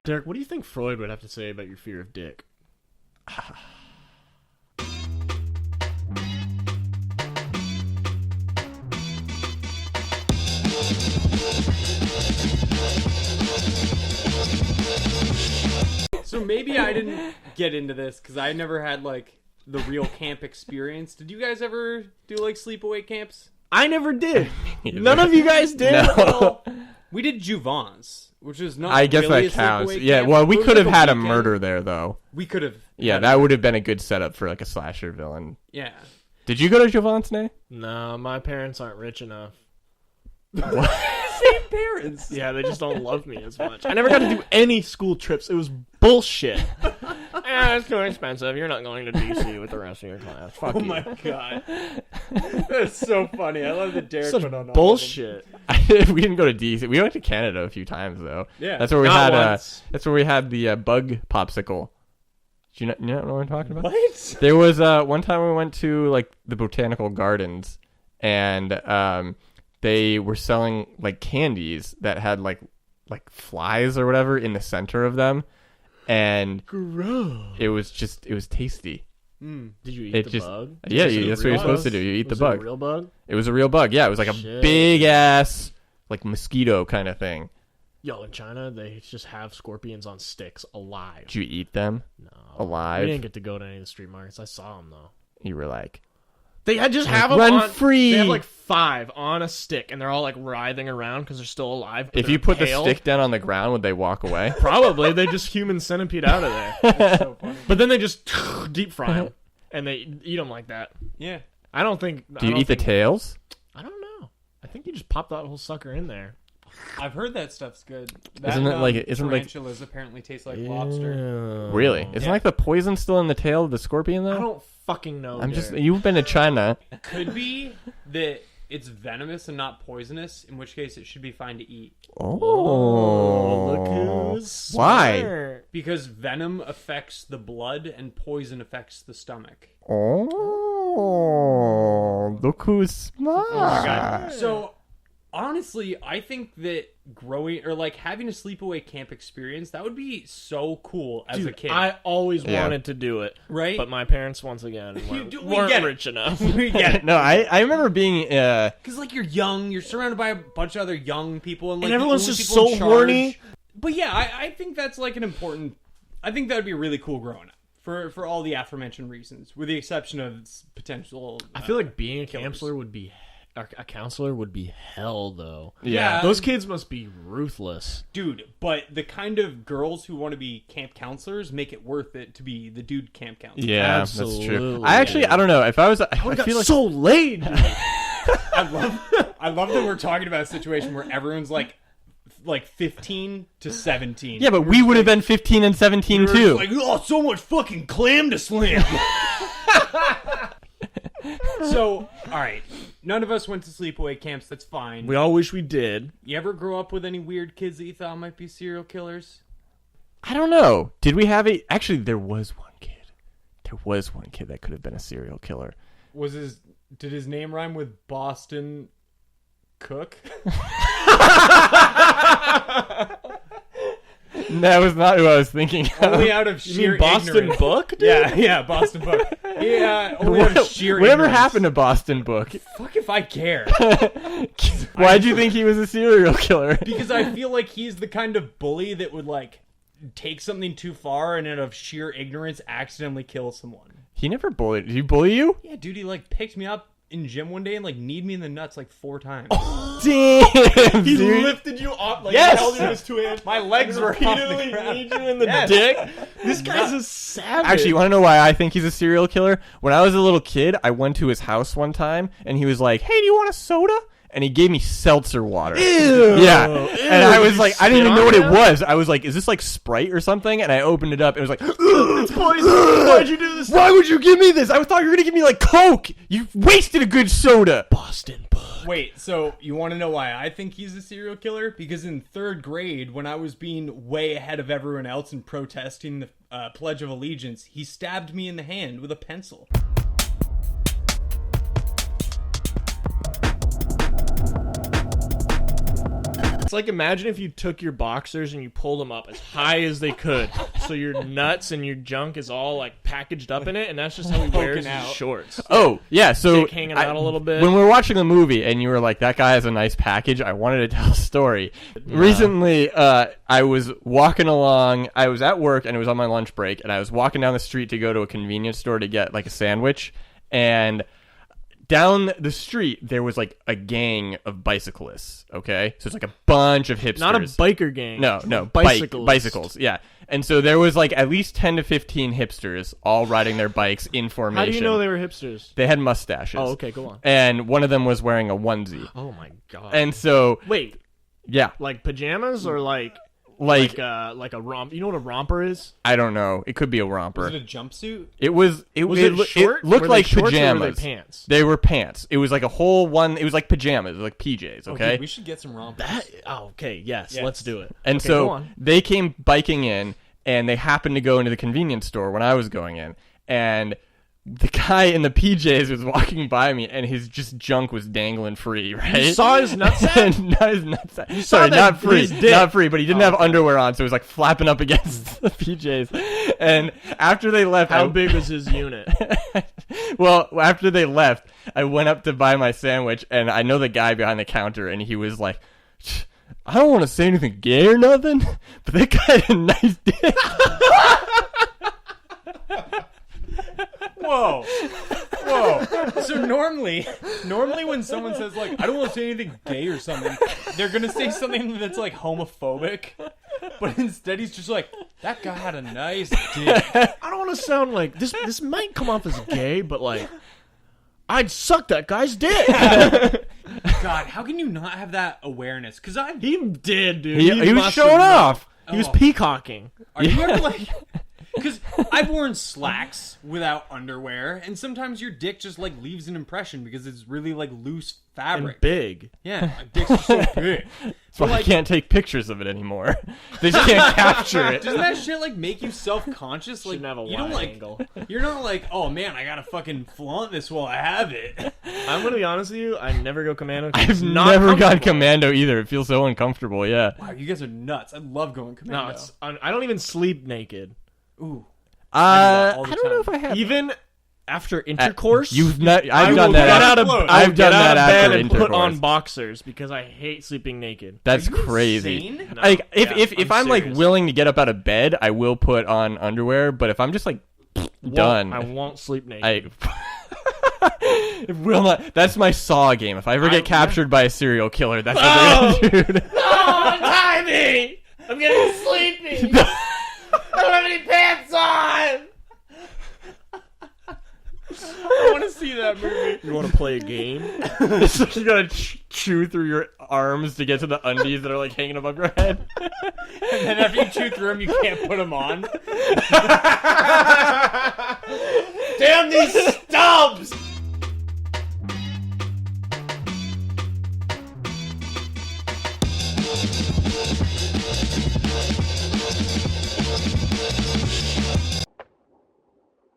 Derek, what do you think Freud would have to say about your fear of dick? So maybe I didn't get into this because I never had like the real camp experience. Did you guys ever do like sleepaway camps? I never did. None of you guys did. No. Well, we did Juvons, which is not. I guess really that a counts. sleepaway Yeah, camp. well, we It was could have like had a weekend. murder there, though. We could have. Yeah, that would have been a good setup for like a slasher villain. Yeah. Did you go to Javante? No, my parents aren't rich enough. Same parents. Yeah, they just don't love me as much. I never got to do any school trips. It was bullshit. It's too expensive. You're not going to DC with the rest of your class. Fuck Oh you. my god. That's so funny. I love that Derek Such put on all bullshit. We didn't go to DC. We went to Canada a few times though. Yeah. That's where we Not had. once. That's where we had the bug popsicle. Do you not know what I'm talking about? What? There was one time we went to like the botanical gardens, and they were selling like candies that had like flies or whatever in the center of them, and Gross. it was tasty. Did you eat It the just bug? yeah, Was it a that's what you're real supposed to bug? do. You eat Was the it bug. a real bug? It was a real bug. Yeah, it was like a Shit. big ass like mosquito kind of thing. Yo, in China, they just have scorpions on sticks alive. Did you eat them No. alive? We didn't get to go to any of the street markets. I saw them, though. You were like, They had just have them run on, free. They have like 5 on a stick, and they're all like writhing around because they're still alive. But if you they're put pale. the stick down on the ground, would they walk away? Probably. They just human centipede out of there. That's so funny. But then they just deep fry them, and they eat them like that. Yeah. I don't think... Do you eat the tails? I don't know. I think you just pop that whole sucker in there. I've heard that stuff's good. That, Isn't it like- isn't like- tarantulas apparently taste like lobster. Really? Isn't like the poison still in the tail of the scorpion though? I don't fucking know. I'm just. Derek. You've been to China. Could be that it's venomous and not poisonous, in which case it should be fine to eat. Oh, look who's Why? smart. Because venom affects the blood and poison affects the stomach. Oh, look who's smart. Oh my god. So honestly, I think that growing or like having a sleepaway camp experience, that would be so cool as a Dude, kid. I always Yeah. wanted to do it, right? but my parents once again weren't, we weren't get it. rich enough. we get it. No, I remember being. Because like you're young, you're surrounded by a bunch of other young people, and like And everyone's the only just people in so charge- horny. But yeah, I think that's like an important. I think that would be really cool growing up for all the aforementioned reasons, with the exception of potential. I feel like being a killers. counselor would be hell though. Yeah. Those kids must be ruthless. Dude, but the kind of girls who want to be camp counselors make it worth it to be the dude camp counselor. Yeah, that's true. Absolutely. I actually, I don't know. If I was, I got feel like so laid. I love that we're talking about a situation where everyone's like 15 to 17. yeah, but we would have been 15 and 17 We're too. like, oh, so much fucking clam to slam. So, all right, none of us went to sleepaway camps. That's fine. We all wish we did. You ever grow up with any weird kids that you thought might be serial killers? I don't know. Did we have a? Actually, there was one kid. There was one kid that could have been a serial killer. Did his name rhyme with Boston Cook? That was not who I was thinking of. Only out of You sheer mean Boston ignorance. Book? Dude? Yeah, Boston Book. Yeah, only out of sheer Whatever ignorance. happened to Boston Book? Fuck if I care. Why'd you think he was a serial killer? Because I feel like he's the kind of bully that would like take something too far and out of sheer ignorance accidentally kill someone. He never bullied. Did he bully you? Yeah, dude, he like picked me up in gym one day and like kneed me in the nuts like 4 times. Damn, He dude. lifted you up like Yes! held you in his 2 hands. My legs were off the repeatedly ground. kneed you in the Yes. dick. This guy's a savage. Actually, you want to know why I think he's a serial killer? When I was a little kid, I went to his house one time, and he was like, "Hey, do you want a soda?" And he gave me seltzer water. Ew. Yeah. Ew. And I Did was you like, I didn't spit even know on what it him? was. I was like, is this like Sprite or something? And I opened it up, and it was like, It's poison. Why'd you do this? why would you give me this? I thought you were going to give me like Coke. You wasted a good soda. Boston Book. Wait, so you want to know why I think he's a serial killer? Because in 3rd grade, when I was being way ahead of everyone else and protesting the Pledge of Allegiance, he stabbed me in the hand with a pencil. It's like imagine if you took your boxers and you pulled them up as high as they could, so your nuts and your junk is all like packaged up in it, and that's just how he wears his out. shorts. Oh, yeah, so Dick hanging out a little bit. When we were watching the movie and you were like, that guy has a nice package, I wanted to tell a story. Recently, I was walking along, I was at work and it was on my lunch break, and I was walking down the street to go to a convenience store to get like a sandwich, and down the street there was like a gang of bicyclists, okay? So it's like a bunch of hipsters. Not a biker gang. No, bicyclists. Bicycles, yeah. And so there was like at least 10 to 15 hipsters all riding their bikes in formation. How do you know they were hipsters? They had mustaches. Oh, okay, go on. And one of them was wearing a onesie. Oh my god. And so wait, yeah, like pajamas or like a romp? You know what a romper is? I don't know. It could be a romper. Was it a jumpsuit? It was. It short? It looked Were like they shorts or pajamas. were they pants? They were pants. It was like a whole one. It was like pajamas, like PJs. Okay. Dude, we should get some rompers. Okay, yes, let's do it. And okay, so go on. they came biking in, and they happened to go into the convenience store when I was going in, and the guy in the PJs was walking by me, and his just junk was dangling free. Right? You saw his nutsack? Not his nutsack. saw Sorry, that- not free. his dick. Not free. But he didn't have underwear on, so it was like flapping up against the PJs. And after they left, How big was his unit? well, after they left, I went up to buy my sandwich, and I know the guy behind the counter, and he was like, I don't want to say anything gay or nothing, but that guy had a nice dick. Whoa. So normally when someone says like, I don't want to say anything gay or something, they're gonna say something that's like homophobic. But instead he's just like, that guy had a nice dick. I don't want to sound like this. This might come off as gay, but like, I'd suck that guy's dick. God, how can you not have that awareness? Because He did, dude. He was must have showing known. off. He was peacocking. Are you ever like... Because I've worn slacks without underwear, and sometimes your dick just like leaves an impression because it's really like loose fabric. And big. Yeah, my dick's just so big. So I can't take pictures of it anymore. They just can't capture it. Doesn't that shit like make you self-conscious? Like Shouldn't have a you don't wide like angle. you're not like, oh man, I gotta fucking flaunt this while I have it. I'm gonna be honest with you. I never go commando. I've never gone commando either. It feels so uncomfortable. Yeah. Wow, you guys are nuts. I love going commando. No, I don't even sleep naked. Ooh. I all the don't know if time. I have. Even after intercourse, I've I done will that. Get out of, I've I'll get done out that of bed after and put intercourse. on boxers because I hate sleeping naked. That's Are you crazy. insane? No. Like Yeah, if I'm I'm like serious. willing to get up out of bed, I will put on underwear. But if I'm just like done, I won't sleep naked. It will not. That's my Saw game. If I ever get captured by a serial killer, that's what they're gonna do. Oh, untie me! I'm getting sleepy. I don't have any pants on. I want to see that movie. You want to play a game? So you gotta chew through your arms to get to the undies that are like hanging above your head. And then after you chew through them, you can't put them on. Damn these stubs!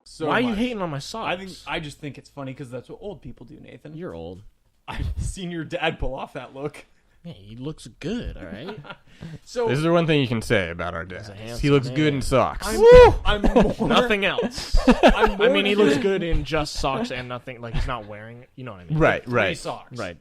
So Why are you much. hating on my socks? I just think it's funny because that's what old people do, Nathan. You're old. I've seen your dad pull off that look. Yeah, he looks good, all right? So This is the one thing you can say about our dad. handsome He looks man. good in socks. I'm more, Nothing else. I'm more I mean, he looks good in just socks and nothing. Like, he's not wearing... You know what I mean? Right, Three right. socks. Right.